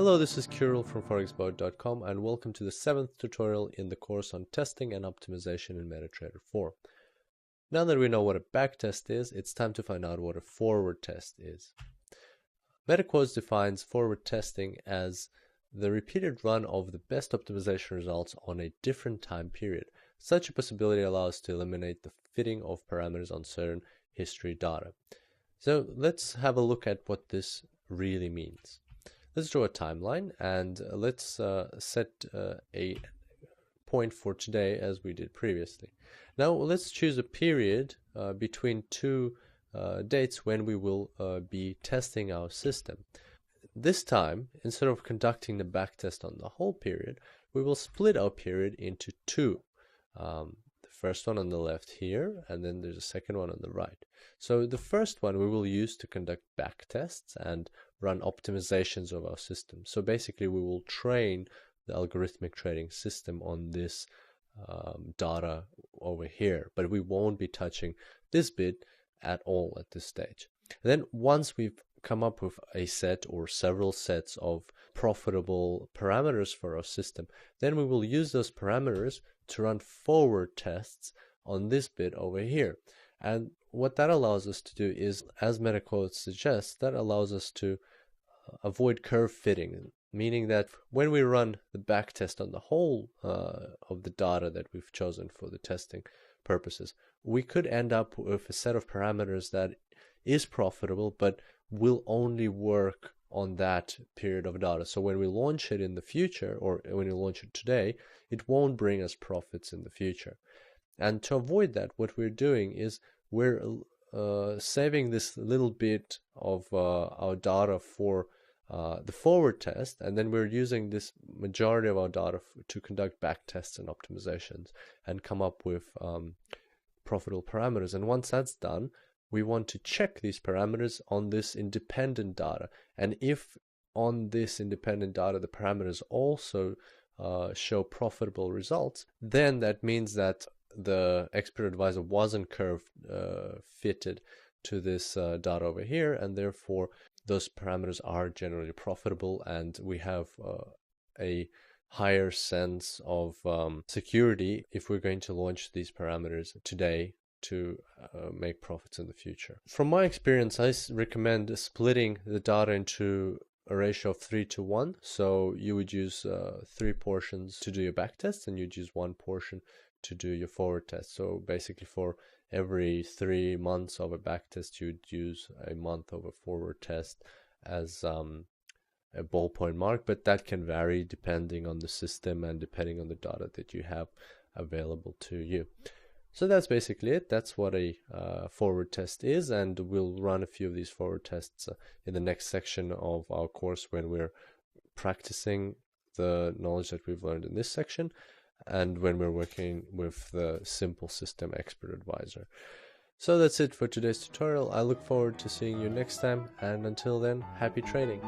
Hello, this is Kirill from forexboard.com and welcome to the 7th tutorial in the course on testing and optimization in MetaTrader 4. Now that we know what a backtest is, it's time to find out what a forward test is. MetaQuotes defines forward testing as the repeated run of the best optimization results on a different time period. Such a possibility allows us to eliminate the fitting of parameters on certain history data. So let's have a look at what this really means. Let's draw a timeline and let's set a point for today as we did previously. Now let's choose a period between two dates when we will be testing our system. This time, instead of conducting the backtest on the whole period, we will split our period into two. The first one on the left here, and then there's a second one on the right. So the first one we will use to conduct backtests and run optimizations of our system. So basically we will train the algorithmic trading system on this data over here, but we won't be touching this bit at all at this stage. And then once we've come up with a set or several sets of profitable parameters for our system, then we will use those parameters to run forward tests on this bit over here. And what that allows us to do is, as MetaQuotes suggests, that allows us to avoid curve fitting, meaning that when we run the backtest on the whole of the data that we've chosen for the testing purposes, we could end up with a set of parameters that is profitable but will only work on that period of data. So when we launch it in the future, or when we launch it today, it won't bring us profits in the future. And to avoid that, what we're doing is we're saving this little bit of our data for the forward test, and then we're using this majority of our data to conduct back tests and optimizations and come up with profitable parameters. And once that's done, we want to check these parameters on this independent data. And if on this independent data the parameters also show profitable results, then that means that the expert advisor wasn't curve fitted to this data over here, and therefore those parameters are generally profitable, and we have a higher sense of security if we're going to launch these parameters today to make profits in the future. From my experience, I recommend splitting the data into a ratio of 3:1. So you would use 3 portions to do your back test, and you'd use 1 portion to do your forward test. So basically for every 3 months of a back test, you'd use a month of a forward test as a ballpoint mark, but that can vary depending on the system and depending on the data that you have available to you. So that's basically it. That's what a forward test is, and we'll run a few of these forward tests in the next section of our course when we're practicing the knowledge that we've learned in this section and when we're working with the simple system expert advisor. So that's it for today's tutorial. I look forward to seeing you next time, and until then, happy trading.